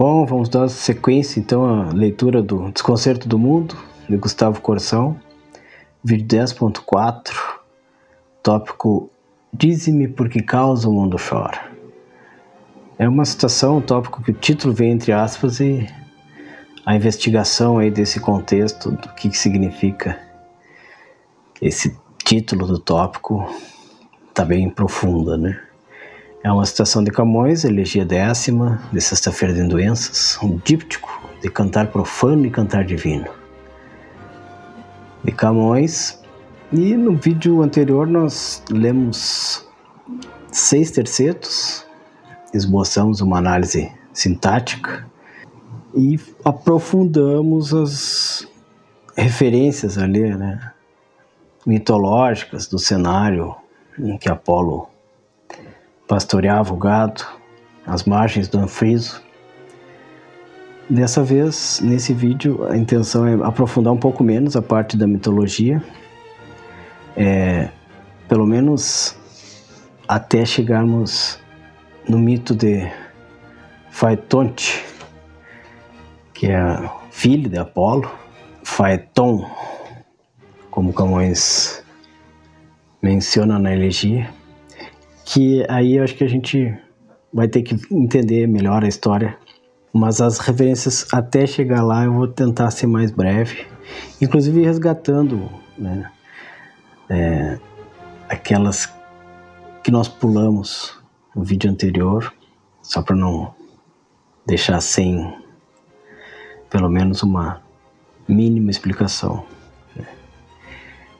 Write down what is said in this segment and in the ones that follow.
Bom, vamos dar sequência então à leitura do Desconcerto do Mundo, de Gustavo Corsão, vídeo 10.4, tópico Dize-me por que causa o mundo chora. É uma citação, um tópico que o título vem entre aspas e a investigação aí desse contexto, do que significa esse título do tópico, está bem profunda, né? É uma citação de Camões, Elegia 10ª, de Sexta-feira de Doenças, um díptico de cantar profano e cantar divino, de Camões. E no vídeo anterior nós lemos 6 tercetos, esboçamos uma análise sintática e aprofundamos as referências ali, né, mitológicas do cenário em que Apolo pastoreava o gado às margens do Anfriso. Dessa vez, nesse vídeo, a intenção é aprofundar um pouco menos a parte da mitologia, pelo menos até chegarmos no mito de Faetonte, que é filho de Apolo, Faeton, como Camões menciona na elegia, que aí eu acho que a gente vai ter que entender melhor a história, mas as referências até chegar lá eu vou tentar ser mais breve, inclusive resgatando, né, aquelas que nós pulamos no vídeo anterior, só para não deixar sem pelo menos uma mínima explicação.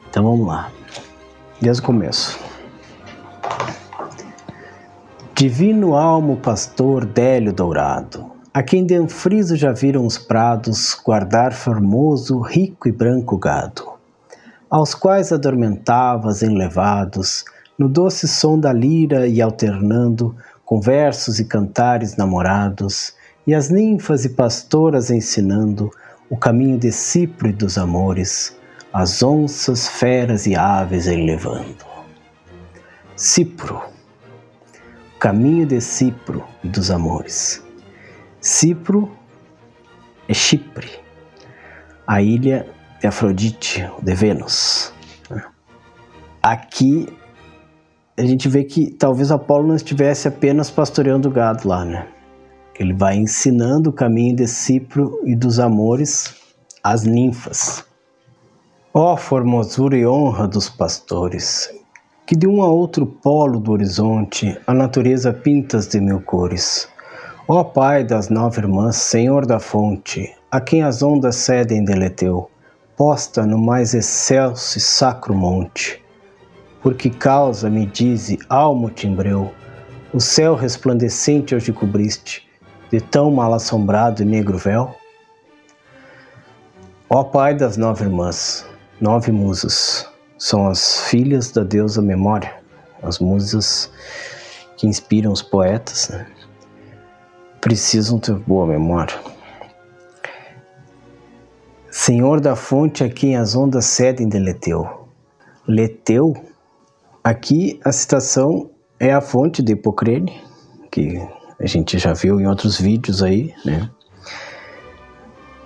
Então vamos lá, desde o começo. Divino almo pastor Délio dourado, a quem de Anfriso já viram os prados guardar formoso, rico e branco gado, aos quais adormentavas enlevados no doce som da lira e alternando com versos e cantares namorados, e as ninfas e pastoras ensinando o caminho de Cipro e dos amores, as onças, feras e aves enlevando. Cipro, caminho de Cipro e dos amores. Cipro é Chipre, a ilha de Afrodite, de Vênus. Aqui a gente vê que talvez Apolo não estivesse apenas pastoreando o gado lá, né? Ele vai ensinando o caminho de Cipro e dos amores às ninfas. Ó formosura e honra dos pastores, que de um a outro polo do horizonte a natureza pintas de mil cores. Ó Pai das 9 irmãs, Senhor da fonte, a quem as ondas cedem deleteu, posta no mais excelso e sacro monte. Por que causa, me dize, almo timbreu, o céu resplandecente hoje cobriste, de tão mal assombrado e negro véu? Ó Pai das 9 irmãs, 9 musas, são as filhas da deusa Memória, as musas que inspiram os poetas, né? Precisam ter boa memória. Senhor da fonte a quem as ondas cedem deleteu. Leteu, aqui a citação é a fonte de Hipocrene, que a gente já viu em outros vídeos aí, né?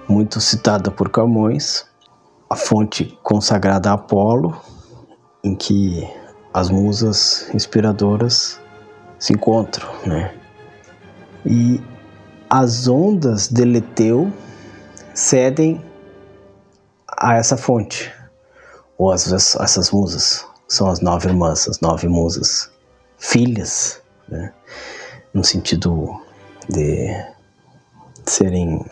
Muito citada por Camões, a fonte consagrada a Apolo, em que as musas inspiradoras se encontram, né? E as ondas de Leteu cedem a essa fonte, ou essas musas, são as 9 irmãs, as 9 musas, filhas, né? No sentido de serem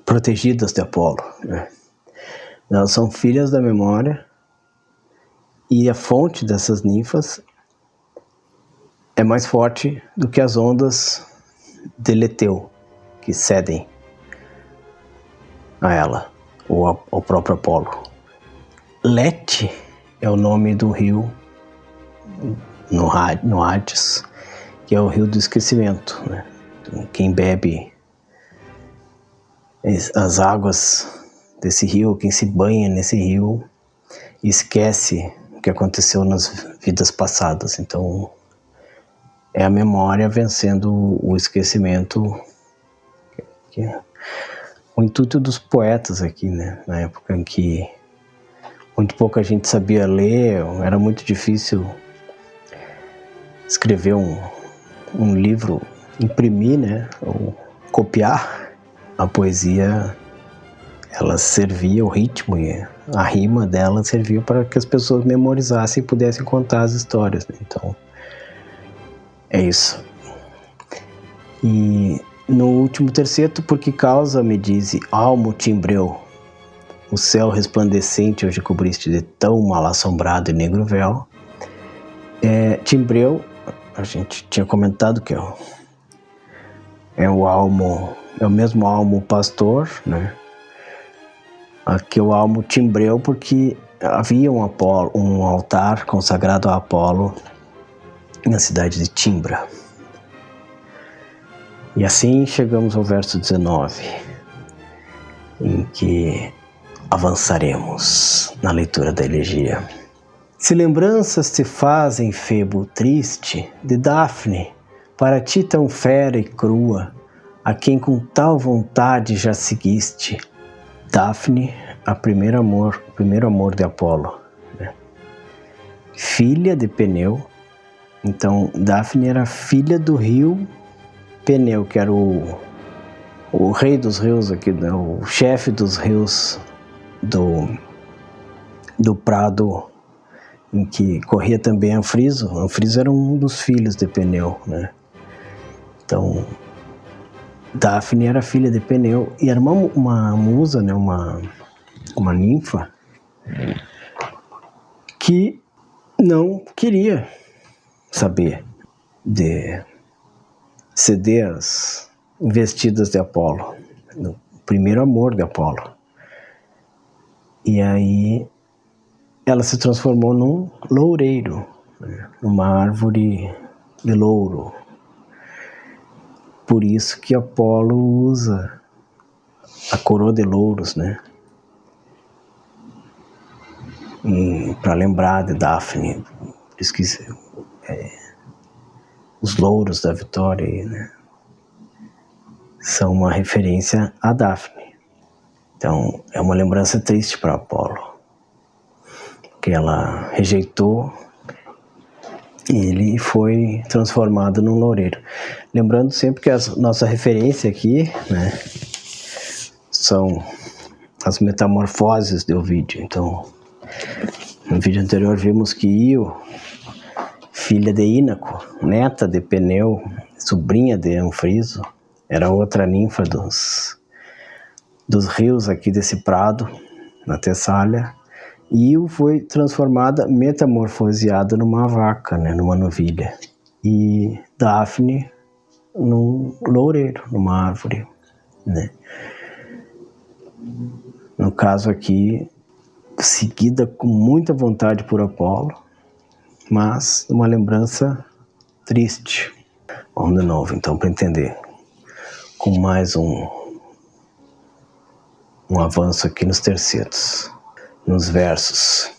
protegidas de Apolo, né? Elas são filhas da memória, e a fonte dessas ninfas é mais forte do que as ondas de Leteu, que cedem a ela, ou ao próprio Apolo. Lete é o nome do rio no Hades, que é o rio do esquecimento, né? Então, quem bebe as águas desse rio, quem se banha nesse rio, esquece o que aconteceu nas vidas passadas. Então, é a memória vencendo o esquecimento O intuito dos poetas aqui, né? Na época em que muito pouca gente sabia ler, era muito difícil escrever um livro, imprimir, né? Ou copiar. A poesia, ela servia, o ritmo e a rima dela servia para que as pessoas memorizassem e pudessem contar as histórias, né? Então, é isso. E no último terceto, por que causa me dize, almo timbreu, o céu resplandecente hoje cobriste de tão mal assombrado e negro véu. Timbreu, a gente tinha comentado que é o almo, é o mesmo almo pastor, né? Aqui o almo timbreu porque havia um altar consagrado a Apolo na cidade de Timbra. E assim chegamos ao verso 19, em que avançaremos na leitura da elegia. Se lembranças te fazem, Febo, triste, de Dafne, para ti tão fera e crua, a quem com tal vontade já seguiste. Dafne, o primeiro amor de Apolo, né? Filha de Peneu. Então, Dafne era filha do rio Peneu, que era o rei dos rios aqui, né? O chefe dos rios do prado em que corria também Anfriso. Anfriso era um dos filhos de Peneu, né? Então, Dafne era filha de Peneu e era uma musa, né? Uma ninfa que não queria saber de ceder as investidas de Apolo, o primeiro amor de Apolo. E aí ela se transformou num loureiro, né? Numa árvore de louro. Por isso que Apolo usa a coroa de louros, né? Para lembrar de Dafne. Diz que os louros da vitória, né? São uma referência a Dafne. Então, é uma lembrança triste para Apolo, que ela rejeitou e ele foi transformado num loureiro. Lembrando sempre que a nossa referência aqui, né, são as metamorfoses de Ovídio. Então, no vídeo anterior vimos que Io, filha de Ínaco, neta de Peneu, sobrinha de Anfriso, era outra ninfa dos rios aqui desse prado, na Tessália. Io foi transformada, metamorfoseada numa vaca, né, numa novilha. E Dafne num loureiro, numa árvore, né? No caso aqui, seguida com muita vontade por Apolo, mas uma lembrança triste. Vamos de novo, então, para entender. Com mais um avanço aqui nos tercetos, nos versos.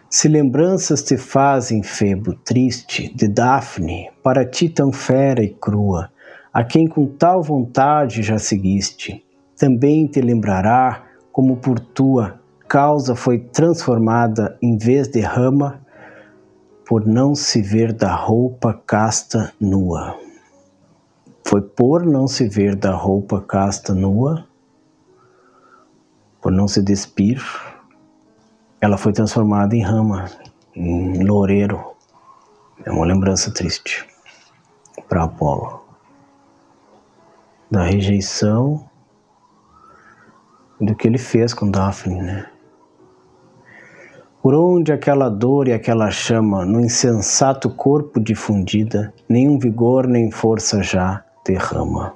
Se lembranças te fazem, Febo, triste, de Dafne, para ti tão fera e crua, a quem com tal vontade já seguiste, também te lembrará como por tua causa foi transformada em vez de rama, por não se ver da roupa casta nua. Foi por não se ver da roupa casta nua, por não se despir, ela foi transformada em rama, em loureiro. É uma lembrança triste para Apolo da rejeição do que ele fez com Dafne, né? Por onde aquela dor e aquela chama no insensato corpo difundida, nenhum vigor nem força já derrama.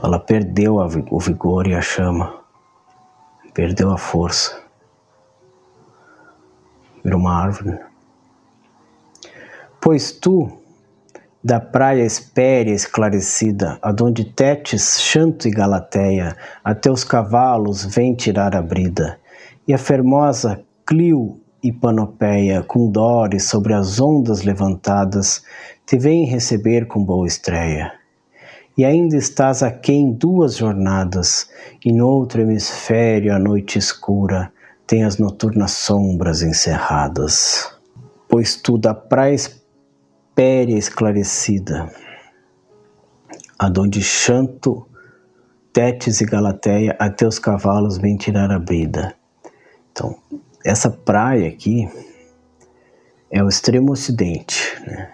Ela perdeu o vigor e a chama, perdeu a força. Virou uma árvore. Pois tu, da praia espéria esclarecida, adonde Tétis, Xanto e Galateia, a teus cavalos vem tirar a brida, e a formosa Clio e Panopeia, com dores sobre as ondas levantadas, te vem receber com boa estreia. e ainda estás aquém 2 jornadas, e no outro hemisfério a noite escura tem as noturnas sombras encerradas. Pois tu da praia espéria esclarecida, adonde chanto Tétis e Galateia, a teus cavalos vem tirar a brida. Então, essa praia aqui é o extremo ocidente, né?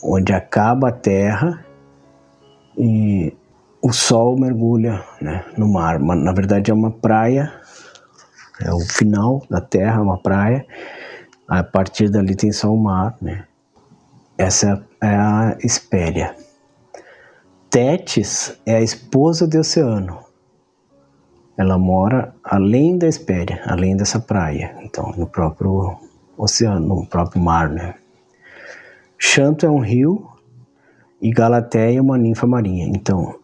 Onde acaba a terra e o sol mergulha, né, no mar. Na verdade é uma praia, é o final da terra, uma praia. A partir dali tem só o mar, né? Essa é a Hespéria. Tétis é a esposa de Oceano. Ela mora além da Hespéria, além dessa praia. Então, no próprio oceano, no próprio mar, né? Xanto é um rio e Galateia é uma ninfa marinha. Então,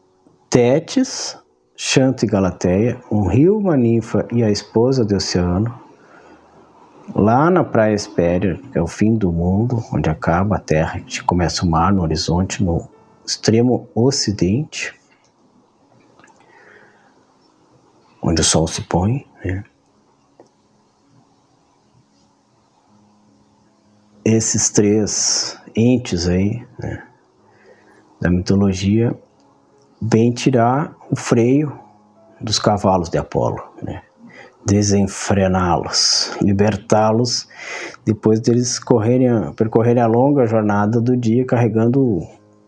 Tétis, Xanto e Galateia, um rio, uma ninfa e a esposa de Oceano. Lá na praia Hespéria, que é o fim do mundo, onde acaba a terra, onde começa o mar no horizonte, no extremo ocidente, onde o sol se põe, né? Esses 3 entes aí, né, da mitologia, vêm tirar o freio dos cavalos de Apolo, né? Desenfrená-los, libertá-los, depois deles percorrerem a longa jornada do dia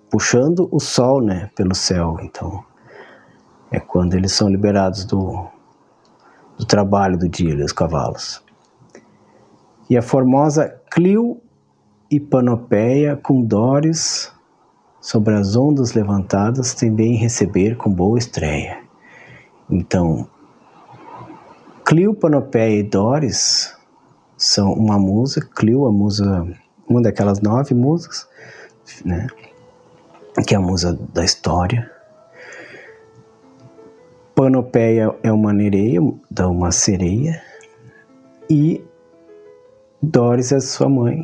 puxando o sol, né, pelo céu. Então, é quando eles são liberados do trabalho do dia, os cavalos. E a formosa Clio e Panopeia, com Dóris sobre as ondas levantadas, também receber com boa estreia. Então, Clio, Panopeia e Dóris são uma musa. Clio, a musa, uma daquelas 9 musas, né, que é a musa da história. Panopeia é uma nereia, uma sereia, e Dóris é sua mãe,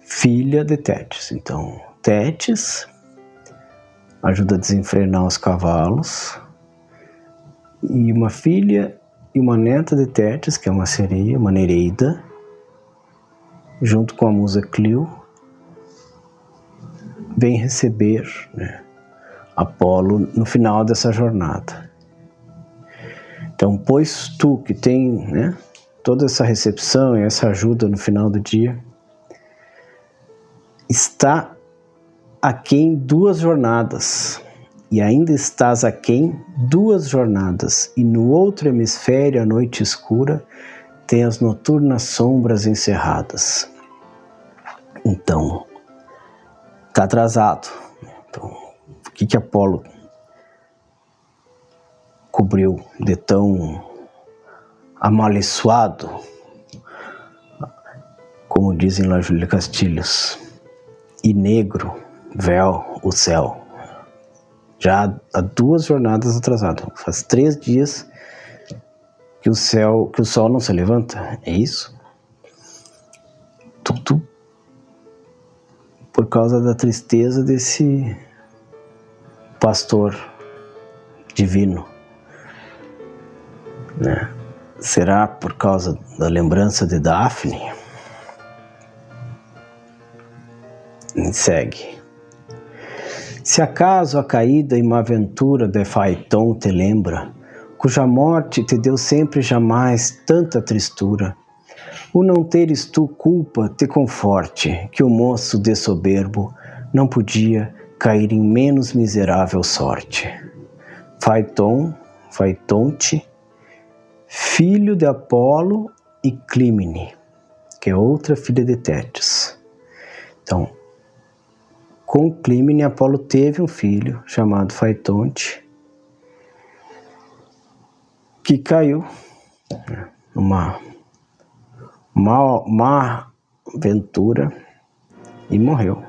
filha de Tétis. Então, Tétis ajuda a desenfrenar os cavalos, e uma filha e uma neta de Tétis, que é uma sereia, uma nereida, junto com a musa Clio, vem receber, né, Apolo no final dessa jornada. Então, pois tu que tem, né, toda essa recepção e essa ajuda no final do dia, está aquém 2 jornadas, e ainda estás aquém 2 jornadas, e no outro hemisfério a noite escura tem as noturnas sombras encerradas. Então, está atrasado. Então, o que Apolo cobriu de tão amaldiçoado, como dizem lá Júlia Castilhos, e negro véu o céu? Já há 2 jornadas atrasado. Faz 3 dias que o sol não se levanta. É isso? Tudo por causa da tristeza desse pastor divino, né? Será por causa da lembrança de Daphne? E segue. Se acaso a caída e má ventura de Faeton te lembra, cuja morte te deu sempre jamais tanta tristura, o não teres tu culpa te conforte, que o moço de soberbo não podia cair em menos miserável sorte. Faetonte, filho de Apolo e Clímene, que é outra filha de Tétis. Então, com Clímene, Apolo teve um filho chamado Faetonte, que caiu numa má aventura e morreu.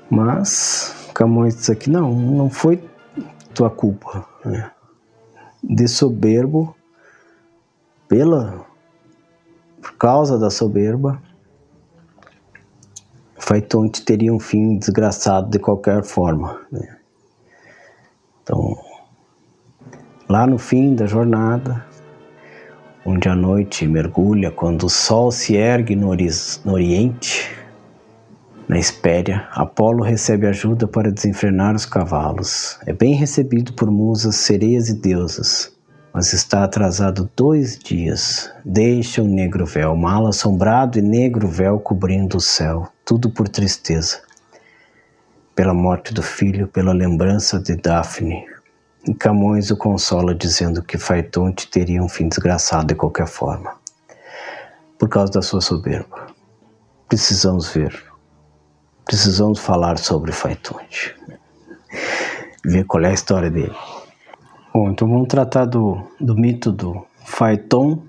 Mas Camões diz aqui, não foi tua culpa, né? De soberbo, por causa da soberba, Faetonte teria um fim desgraçado de qualquer forma, né? Então, lá no fim da jornada, onde a noite mergulha, quando o sol se ergue no oriente, na Hespéria, Apolo recebe ajuda para desenfrenar os cavalos. É bem recebido por musas, sereias e deusas, mas está atrasado 2 dias. Deixa o negro véu, mal assombrado e negro véu cobrindo o céu, tudo por tristeza. Pela morte do filho, pela lembrança de Dáfne. E Camões o consola dizendo que Faetonte teria um fim desgraçado de qualquer forma, por causa da sua soberba. Precisamos falar sobre Faetonte, ver qual é a história dele. Bom, então vamos tratar do mito do Faeton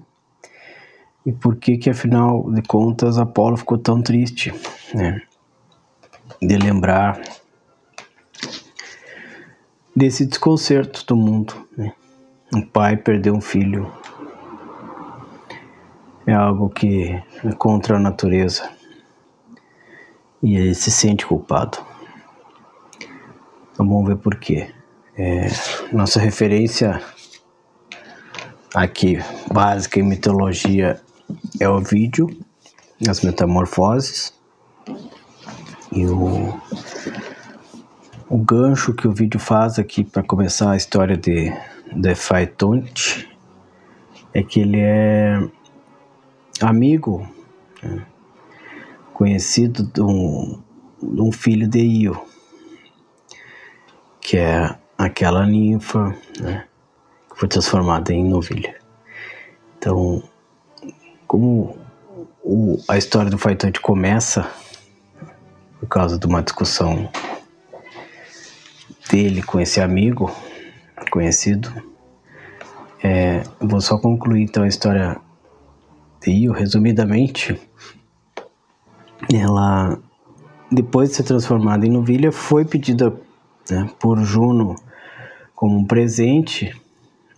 e por que afinal de contas Apolo ficou tão triste, né? De lembrar desse desconcerto do mundo, né? Um pai perder um filho é algo que é contra a natureza e ele se sente culpado. Então vamos ver por quê. Nossa referência aqui básica em mitologia é o Ovídio, as Metamorfoses, e o gancho que o Ovídio faz aqui para começar a história de Faetonte é que ele é amigo, né, conhecido de um filho de Io, que é aquela ninfa, né, que foi transformada em novilha. Então, como a história do Faetonte começa por causa de uma discussão dele com esse amigo conhecido, vou só concluir então a história de Io, resumidamente. Ela, depois de ser transformada em novilha, foi pedida, né, por Juno como um presente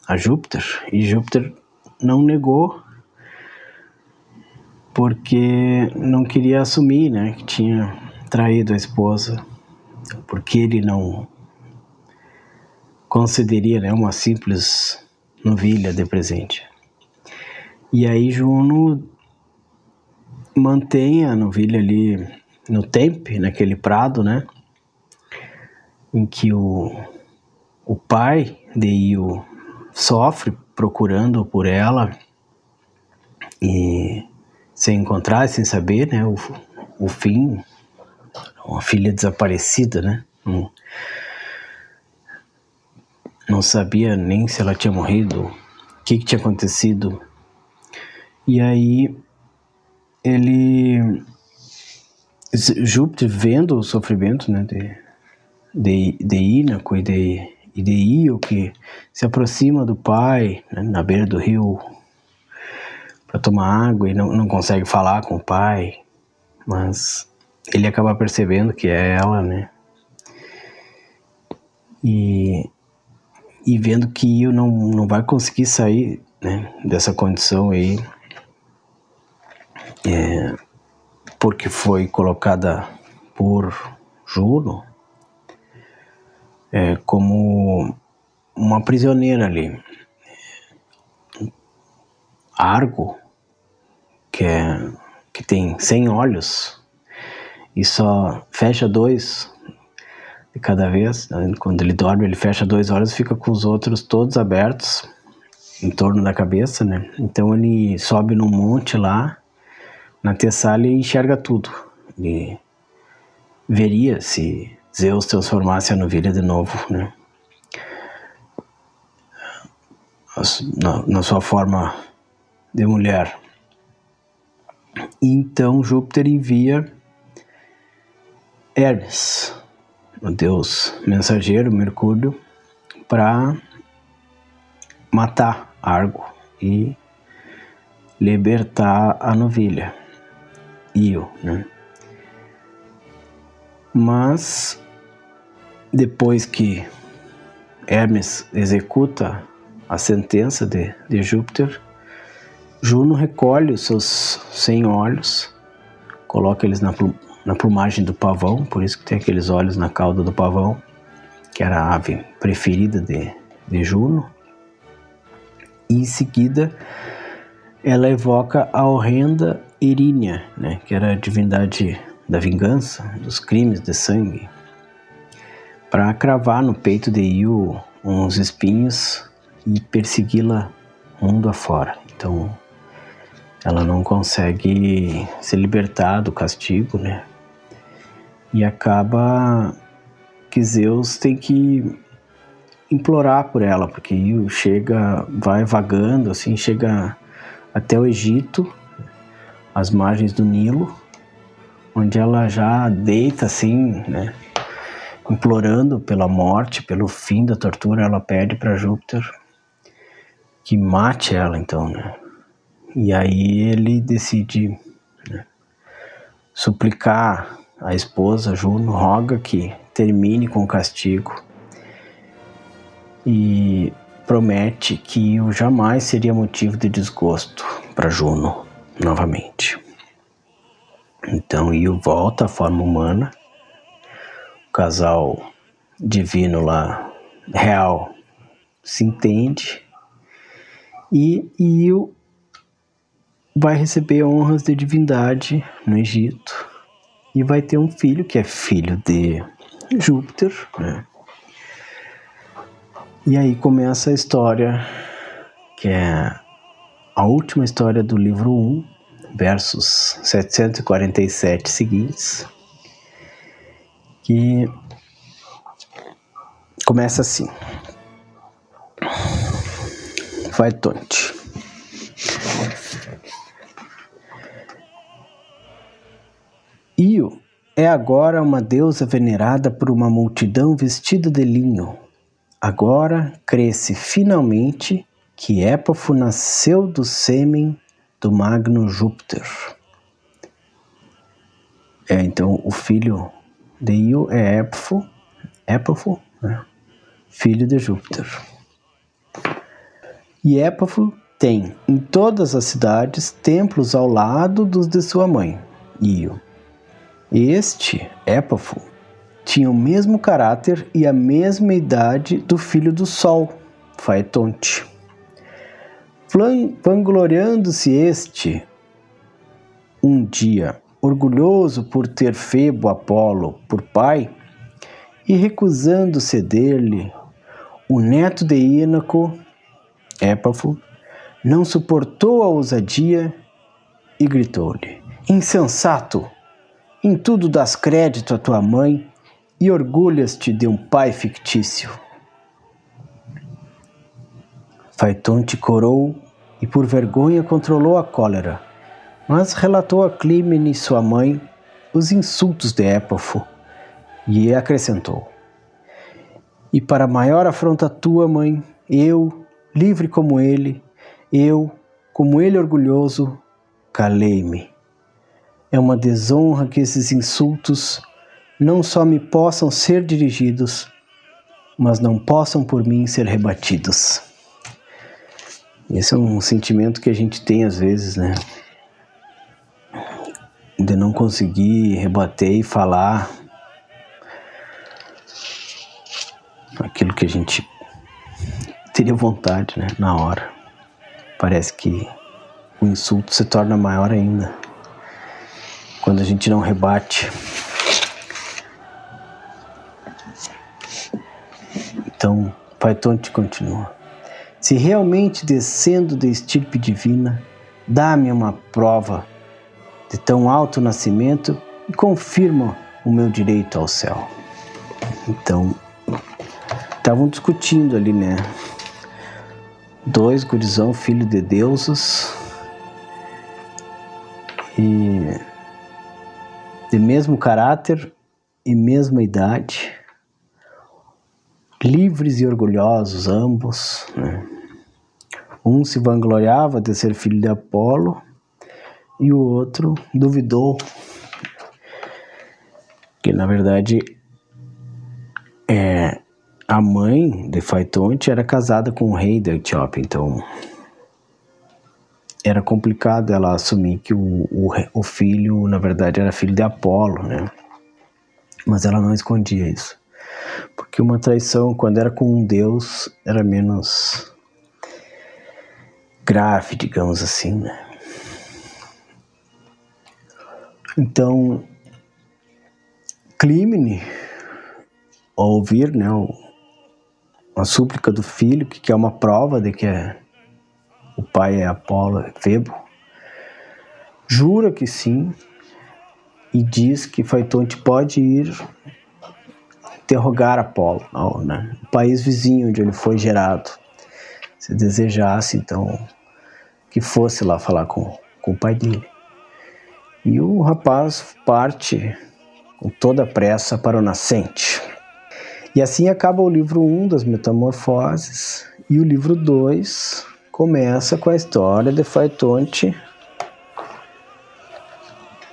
a Júpiter, e Júpiter não negou porque não queria assumir, né, que tinha traído a esposa, porque ele não concederia, né, uma simples novilha de presente. E aí Juno mantém a novilha ali no Tempe, naquele prado, né, em que o pai de Io sofre procurando por ela e sem encontrar, sem saber, né, o fim, uma filha desaparecida, né, não sabia nem se ela tinha morrido, o que tinha acontecido. E aí Júpiter, vendo o sofrimento, né, de Ínaco e de Io, que se aproxima do pai, né, na beira do rio para tomar água e não consegue falar com o pai, mas ele acaba percebendo que é ela, né, e vendo que Io não vai conseguir sair, né, dessa condição aí, porque foi colocada por Juno como uma prisioneira ali. Argo, que tem 100 olhos e só fecha 2 de cada vez, né? Quando ele dorme, ele fecha 2 olhos e fica com os outros todos abertos em torno da cabeça, né? Então ele sobe num monte lá na Tessália e enxerga tudo. Ele veria se Zeus transformasse a novilha de novo, né, na sua forma de mulher. Então Júpiter envia Hermes, o deus mensageiro, Mercúrio, para matar Argo e libertar a novilha, Io, né? Mas depois que Hermes executa a sentença de Júpiter, Juno recolhe os seus 100 olhos, coloca eles na plumagem do pavão, por isso que tem aqueles olhos na cauda do pavão, que era a ave preferida de Juno. E em seguida ela evoca a horrenda Erínia, né, que era a divindade da vingança, dos crimes de sangue, para cravar no peito de Io uns espinhos e persegui-la mundo afora. Então ela não consegue se libertar do castigo, né? E acaba que Zeus tem que implorar por ela, porque Io vai vagando, assim, chega até o Egito, às margens do Nilo, onde ela já deita assim, né, implorando pela morte, pelo fim da tortura. Ela pede para Júpiter que mate ela, então, né? E aí ele decide, né, suplicar a esposa Juno, roga que termine com o castigo e promete que Io jamais seria motivo de desgosto para Juno novamente. Então Io volta à forma humana, o casal divino lá, real, se entende, e Io vai receber honras de divindade no Egito e vai ter um filho que é filho de Júpiter, né? E aí começa a história, que é a última história do livro 1, versos 747 seguintes, que começa assim. Phaetonte. Io é agora uma deusa venerada por uma multidão vestida de linho. Agora cresce finalmente que Épafo nasceu do sêmen do magno Júpiter. Então o filho de Io é Épafo, né? Filho de Júpiter. E Épafo tem em todas as cidades templos ao lado dos de sua mãe, Io. Este, Épafo, tinha o mesmo caráter e a mesma idade do filho do Sol, Phaetonte. Vangloriando-se este, um dia, orgulhoso por ter Febo Apolo por pai, e recusando ceder-lhe o neto de Ínaco, Épafo, não suportou a ousadia e gritou-lhe: insensato! Em tudo dás crédito à tua mãe e orgulhas-te de um pai fictício. Phaetonte corou e por vergonha controlou a cólera, mas relatou a Clímene, sua mãe, os insultos de Épafo e acrescentou: e para maior afronta tua, mãe, eu, livre como ele orgulhoso, calei-me. É uma desonra que esses insultos não só me possam ser dirigidos, mas não possam por mim ser rebatidos. Esse é um sentimento que a gente tem às vezes, né? De não conseguir rebater e falar aquilo que a gente teria vontade, né? Na hora. Parece que o insulto se torna maior ainda quando a gente não rebate. Então, Phaetonte continua: se realmente descendo da estirpe divina, dá-me uma prova de tão alto nascimento e confirma o meu direito ao céu. Então, estavam discutindo ali, né? Dois gurizão, filho de deuses, e de mesmo caráter e mesma idade, livres e orgulhosos ambos, né? Um se vangloriava de ser filho de Apolo e o outro duvidou, que na verdade a mãe de Phaetonte era casada com o rei da Etiópia, então era complicado ela assumir que o filho, na verdade, era filho de Apolo, né? Mas ela não escondia isso. Porque uma traição, quando era com um deus, era menos grave, digamos assim, né? Então, Clímene, ao ouvir, né, a súplica do filho, que é uma prova de que o pai é Apolo, Febo, jura que sim e diz que Faetonte pode ir interrogar Apolo, né, o país vizinho onde ele foi gerado. Se desejasse, então, que fosse lá falar com o pai dele. E o rapaz parte com toda a pressa para o nascente. E assim acaba o livro 1 das Metamorfoses, e o livro 2 começa com a história de Faetonte,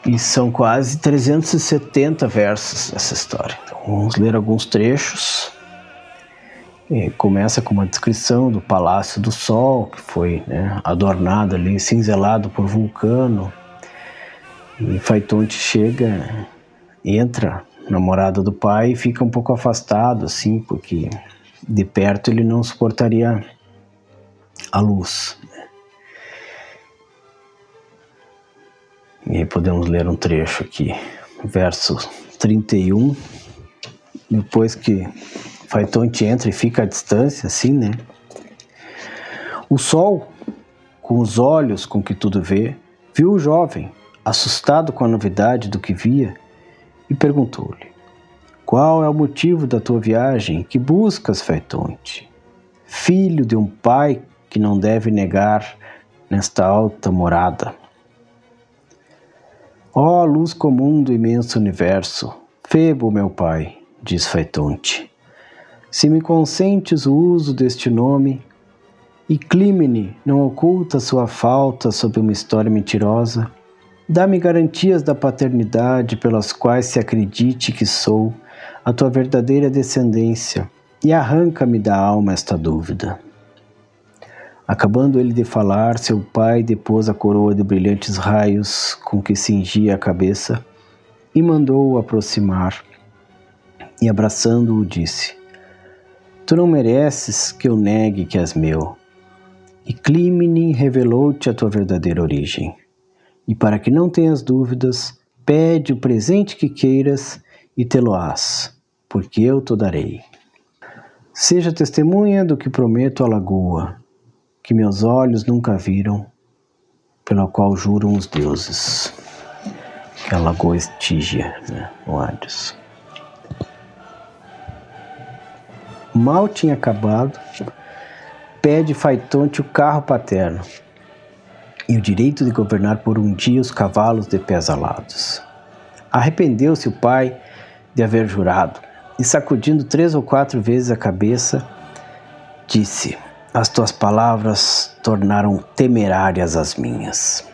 e são quase 370 versos essa história. Então, vamos ler alguns trechos. Começa com uma descrição do Palácio do Sol, que foi, né, adornado ali, cinzelado por Vulcano, e Faetonte chega, entra na morada do pai e fica um pouco afastado, assim, porque de perto ele não suportaria a luz. E aí podemos ler um trecho aqui, verso 31, depois que Faetonte entra e fica à distância, assim, né? O sol, com os olhos com que tudo vê, viu o jovem, assustado com a novidade do que via, e perguntou-lhe: qual é o motivo da tua viagem? Que buscas, Faetonte? Filho de um pai que não deve negar nesta alta morada. Ó luz comum do imenso universo, Febo, meu pai, diz Faetonte, se me consentes o uso deste nome, e Clímene não oculta sua falta sob uma história mentirosa, dá-me garantias da paternidade pelas quais se acredite que sou a tua verdadeira descendência, e arranca-me da alma esta dúvida. Acabando ele de falar, seu pai depôs a coroa de brilhantes raios com que cingia a cabeça e mandou-o aproximar, e abraçando-o disse: tu não mereces que eu negue que és meu, e Clímene revelou-te a tua verdadeira origem. E para que não tenhas dúvidas, pede o presente que queiras e te-lo-ás, porque eu te darei. Seja testemunha do que prometo à lagoa, que meus olhos nunca viram, pela qual juram os deuses. Que é a lagoa Estígia, né, no Hades. Mal tinha acabado, pede Faetonte o carro paterno e o direito de governar por um dia os cavalos de pés alados. Arrependeu-se o pai de haver jurado, e sacudindo 3 ou 4 vezes a cabeça, disse: as tuas palavras tornaram temerárias as minhas.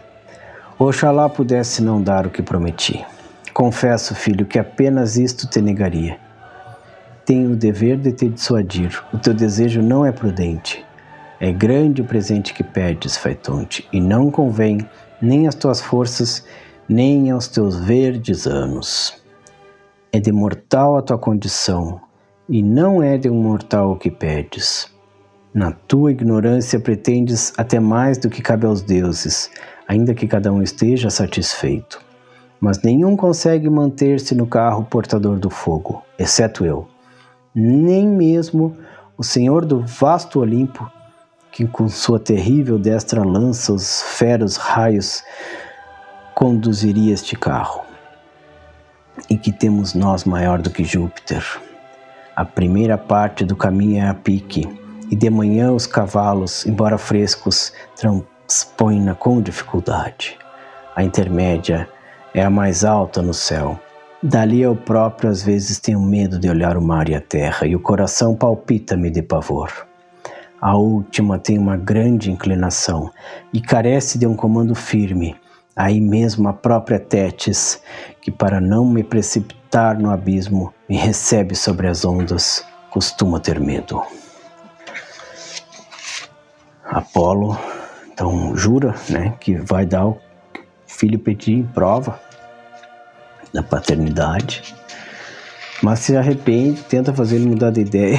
Oxalá pudesse não dar o que prometi. Confesso, filho, que apenas isto te negaria. Tenho o dever de te dissuadir. O teu desejo não é prudente. É grande o presente que pedes, Faetonte, e não convém nem às tuas forças, nem aos teus verdes anos. É de mortal a tua condição, e não é de um mortal o que pedes. Na tua ignorância pretendes até mais do que cabe aos deuses, ainda que cada um esteja satisfeito. Mas nenhum consegue manter-se no carro portador do fogo, exceto eu. Nem mesmo o Senhor do vasto Olimpo, que com sua terrível destra lança os feros raios, conduziria este carro. E que temos nós maior do que Júpiter? A primeira parte do caminho é a pique, e de manhã os cavalos, embora frescos, transpõem-na com dificuldade. A intermédia é a mais alta no céu. Dali eu próprio às vezes tenho medo de olhar o mar e a terra, e o coração palpita-me de pavor. A última tem uma grande inclinação e carece de um comando firme. Aí mesmo a própria Tétis, que para não me precipitar no abismo, me recebe sobre as ondas, costuma ter medo. Apolo Então jura, né, que vai dar o filho pedir em prova da paternidade, mas se arrepende, tenta fazer ele mudar de ideia.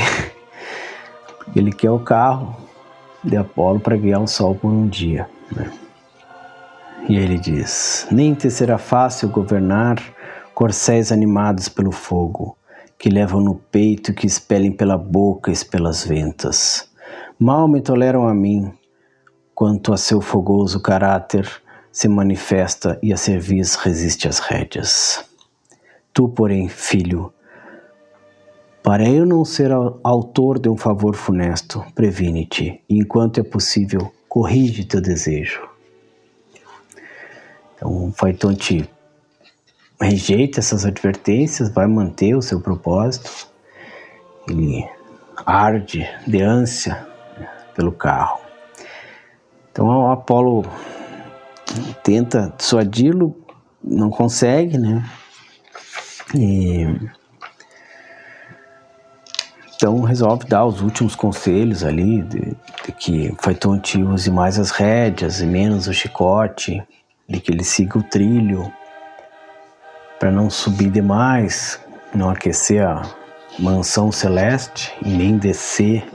Ele quer o carro de Apolo para guiar o sol por um dia, né? E ele diz: nem te será fácil governar corcéis animados pelo fogo, que levam no peito, que expelem pela boca e pelas ventas. Mal me toleram a mim, quanto a seu fogoso caráter se manifesta e a cerviz resiste às rédeas. Tu, porém, filho, para eu não ser autor de um favor funesto, previne-te, e enquanto é possível, corrige teu desejo. Então, Faitonte rejeita essas advertências, vai manter o seu propósito, ele arde de ânsia pelo carro. Então, o Apolo tenta dissuadi-lo, não consegue, né? Então resolve dar os últimos conselhos ali de que Faitonte use mais as rédeas e menos o chicote, de que ele siga o trilho para não subir demais, não aquecer a mansão celeste e nem descer,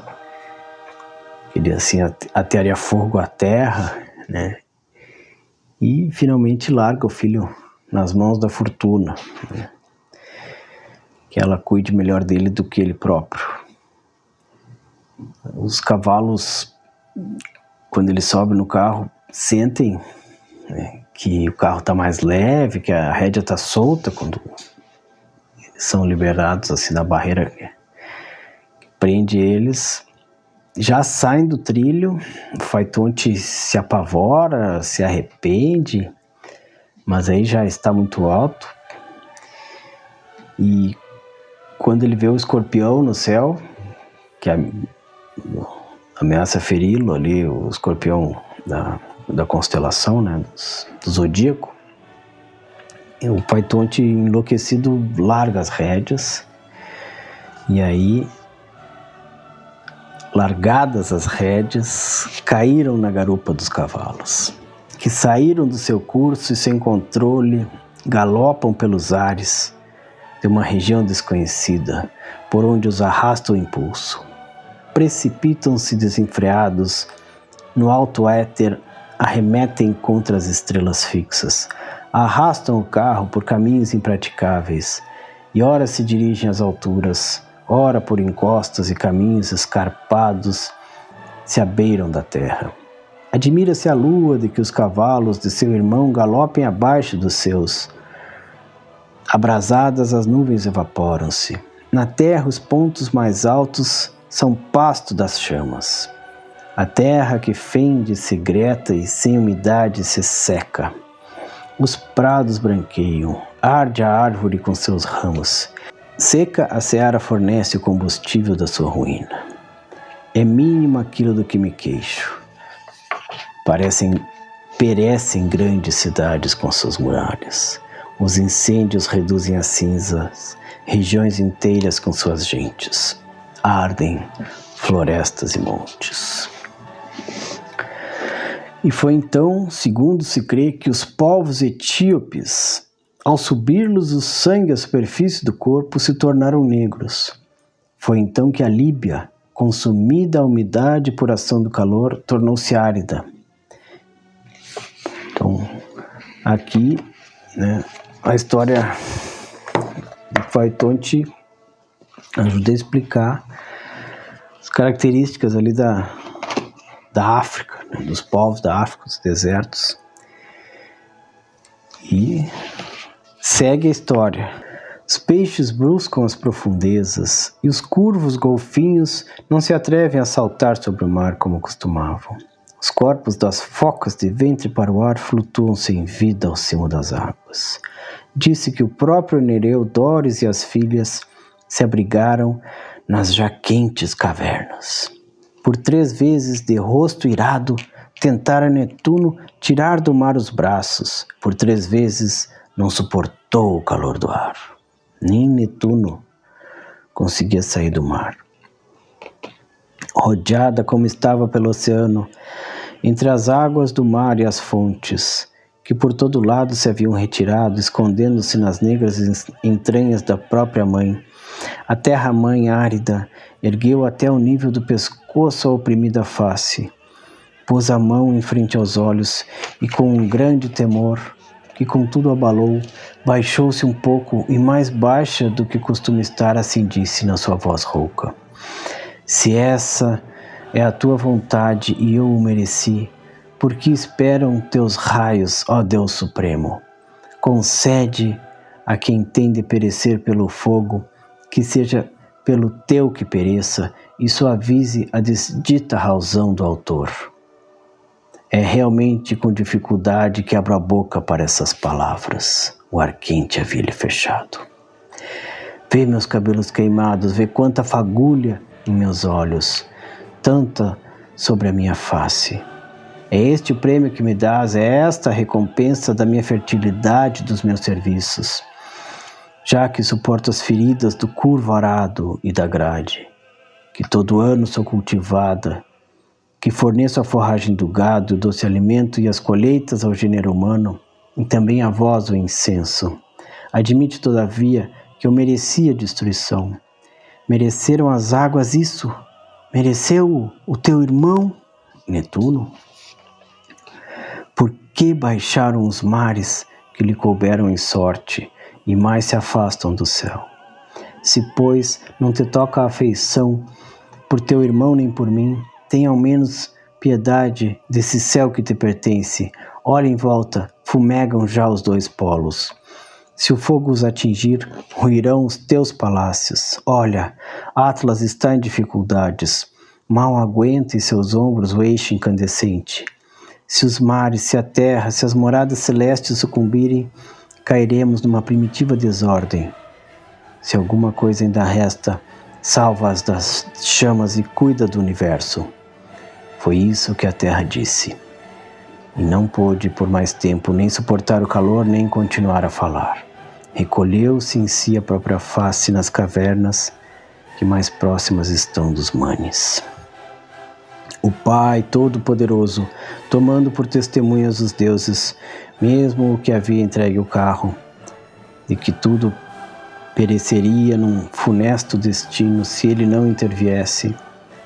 ele assim atearia fogo à terra, né? E finalmente larga o filho nas mãos da fortuna, né? Que ela cuide melhor dele do que ele próprio. Os cavalos, quando eles sobem no carro, sentem, né, que o carro está mais leve, que a rédea está solta quando eles são liberados assim da barreira que prende eles. Já saem do trilho, o Faitonte se apavora, se arrepende, mas aí já está muito alto. E quando ele vê o escorpião no céu, que ameaça feri-lo ali, o escorpião da constelação, né, do zodíaco, o Faitonte enlouquecido larga as rédeas, e aí, largadas as rédeas, caíram na garupa dos cavalos, que saíram do seu curso e sem controle galopam pelos ares de uma região desconhecida, por onde os arrasta o impulso. Precipitam-se desenfreados no alto éter, arremetem contra as estrelas fixas, arrastam o carro por caminhos impraticáveis, e ora se dirigem às alturas, ora por encostas e caminhos escarpados se abeiram da terra. Admira-se a lua de que os cavalos de seu irmão galopem abaixo dos seus. Abrasadas as nuvens evaporam-se. Na terra os pontos mais altos são pasto das chamas. A terra que fende se greta e sem umidade se seca. Os prados branqueiam, arde a árvore com seus ramos. Seca a seara fornece o combustível da sua ruína. É mínimo aquilo do que me queixo. Perecem grandes cidades com suas muralhas. Os incêndios reduzem a cinzas regiões inteiras com suas gentes. Ardem florestas e montes. E foi então, segundo se crê, que os povos etíopes, ao subir-lhes o sangue à superfície do corpo, se tornaram negros. Foi então que a Líbia, consumida a umidade por ação do calor, tornou-se árida. Então, aqui, né, a história do Faitonte ajuda a explicar as características ali da África, né, dos povos da África, dos desertos. E segue a história. Os peixes buscam as profundezas e os curvos golfinhos não se atrevem a saltar sobre o mar como costumavam. Os corpos das focas de ventre para o ar flutuam sem vida ao cimo das águas. Disse que o próprio Nereu, Dóris e as filhas se abrigaram nas já quentes cavernas. Por 3 vezes, de rosto irado, tentara Netuno tirar do mar os braços. Por 3 vezes, não suportou o calor do ar. Nem Netuno conseguia sair do mar. Rodeada como estava pelo oceano, entre as águas do mar e as fontes, que por todo lado se haviam retirado, escondendo-se nas negras entranhas da própria mãe. A terra-mãe árida ergueu até o nível do pescoço a oprimida face, pôs a mão em frente aos olhos e com um grande temor, que contudo abalou, baixou-se um pouco e mais baixa do que costuma estar, assim disse na sua voz rouca: se essa é a tua vontade e eu o mereci, por que esperam teus raios, ó Deus Supremo? Concede a quem tem de perecer pelo fogo, que seja pelo teu que pereça, e suavize a desdita razão do autor. É realmente com dificuldade que abro a boca para essas palavras. O ar quente havia-lhe fechado. Vê meus cabelos queimados, vê quanta fagulha em meus olhos, tanta sobre a minha face. É este o prêmio que me dás, é esta a recompensa da minha fertilidade e dos meus serviços, já que suporto as feridas do curvo arado e da grade, que todo ano sou cultivada, que forneço a forragem do gado, o doce alimento e as colheitas ao gênero humano, e também a vós o incenso. Admite, todavia, que eu merecia destruição. Mereceram as águas isso? Mereceu o teu irmão, Netuno? Por que baixaram os mares que lhe couberam em sorte, e mais se afastam do céu? Se, pois, não te toca a afeição por teu irmão nem por mim, tenha ao menos piedade desse céu que te pertence. Olha em volta, fumegam já os dois polos. Se o fogo os atingir, ruirão os teus palácios. Olha, Atlas está em dificuldades. Mal aguenta em seus ombros o eixo incandescente. Se os mares, se a terra, se as moradas celestes sucumbirem, cairemos numa primitiva desordem. Se alguma coisa ainda resta, salva-as das chamas e cuida do universo. Foi isso que a terra disse. E não pôde por mais tempo nem suportar o calor, nem continuar a falar. Recolheu-se em si a própria face nas cavernas que mais próximas estão dos manes. O Pai Todo-Poderoso, tomando por testemunhas os deuses, mesmo o que havia entregue o carro, de que tudo pereceria num funesto destino se ele não interviesse,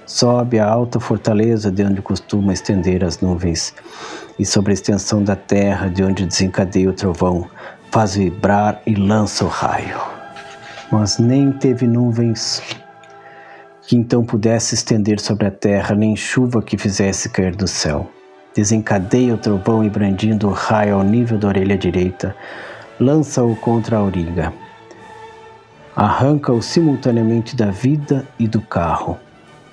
sobe a alta fortaleza de onde costuma estender as nuvens, e sobre a extensão da terra de onde desencadeia o trovão, faz vibrar e lança o raio. Mas nem teve nuvens que então pudesse estender sobre a terra, nem chuva que fizesse cair do céu. Desencadeia o trovão e, brandindo o raio ao nível da orelha direita, lança-o contra a auriga. Arranca-o simultaneamente da vida e do carro,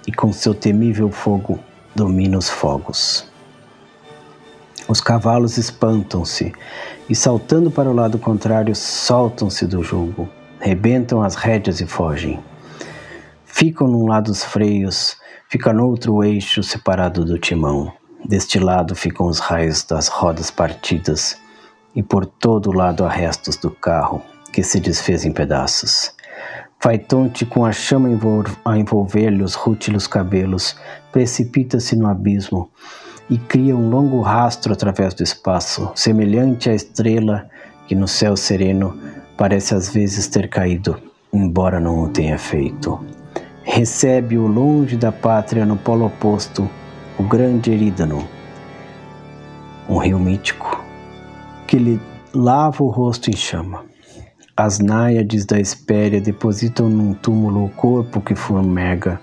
e com seu temível fogo domina os fogos. Os cavalos espantam-se e, saltando para o lado contrário, soltam-se do jugo, rebentam as rédeas e fogem. Ficam num lado os freios, fica no outro o eixo separado do timão. Deste lado ficam os raios das rodas partidas, e por todo lado há restos do carro, que se desfez em pedaços. Faetonte, com a chama a envolver-lhe os rútilos cabelos, precipita-se no abismo e cria um longo rastro através do espaço, semelhante à estrela que no céu sereno parece às vezes ter caído, embora não o tenha feito. Recebe-o longe da pátria no polo oposto, o grande Erídano, um rio mítico, que lhe lava o rosto em chama. As náiades da Hespéria depositam num túmulo o corpo que fumega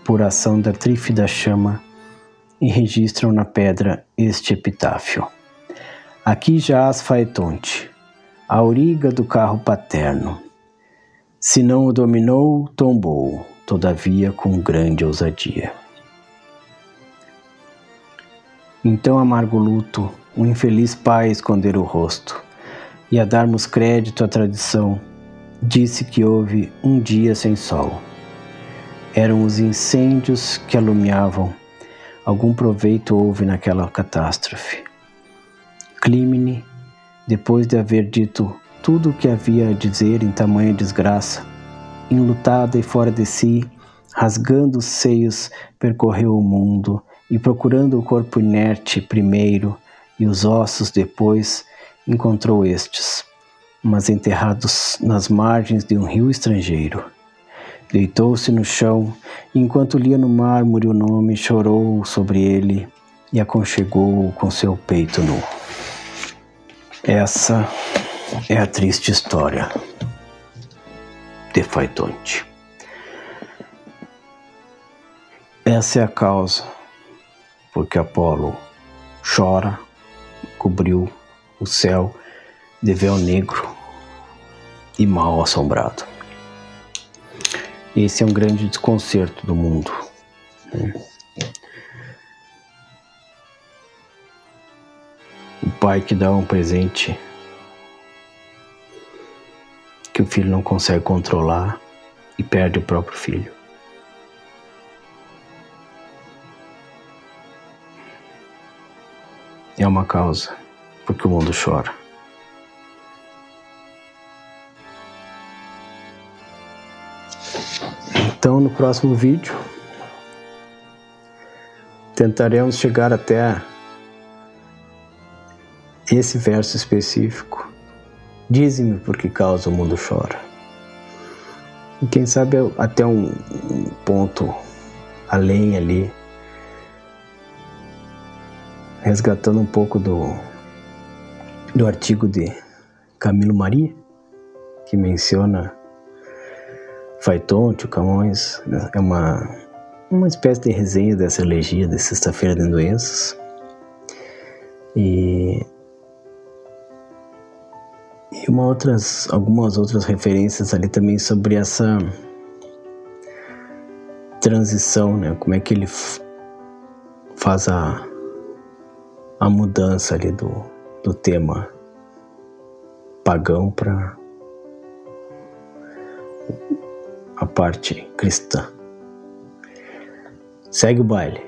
por ação da trífida chama e registram na pedra este epitáfio: aqui jaz Faetonte, a auriga do carro paterno. Se não o dominou, tombou, todavia com grande ousadia. Então, amargo luto, o infeliz pai esconder o rosto, e a darmos crédito à tradição, disse que houve um dia sem sol. Eram os incêndios que alumiavam. Algum proveito houve naquela catástrofe. Clímene, depois de haver dito tudo o que havia a dizer em tamanha desgraça, enlutada e fora de si, rasgando os seios, percorreu o mundo, e procurando o corpo inerte primeiro e os ossos depois, encontrou estes, mas enterrados nas margens de um rio estrangeiro. Deitou-se no chão e, enquanto lia no mármore o nome, chorou sobre ele e aconchegou-o com seu peito nu. Essa é a triste história de Faitonte. Essa é a causa porque Apolo chora, cobriu o céu de véu negro e mal assombrado. Esse é um grande desconcerto do mundo, né? O pai que dá um presente que o filho não consegue controlar e perde o próprio filho. É uma causa porque o mundo chora. Então, no próximo vídeo, tentaremos chegar até esse verso específico. Dize-me por que causa o mundo chora. E quem sabe até um ponto além ali, resgatando um pouco do artigo de Camilo Maria, que menciona Faitonte, o Camões, é uma espécie de resenha dessa elegia de Sexta-feira de Doenças. E algumas outras referências ali também sobre essa transição, né? Como é que ele faz a mudança ali do tema pagão para a parte cristã. Segue o baile.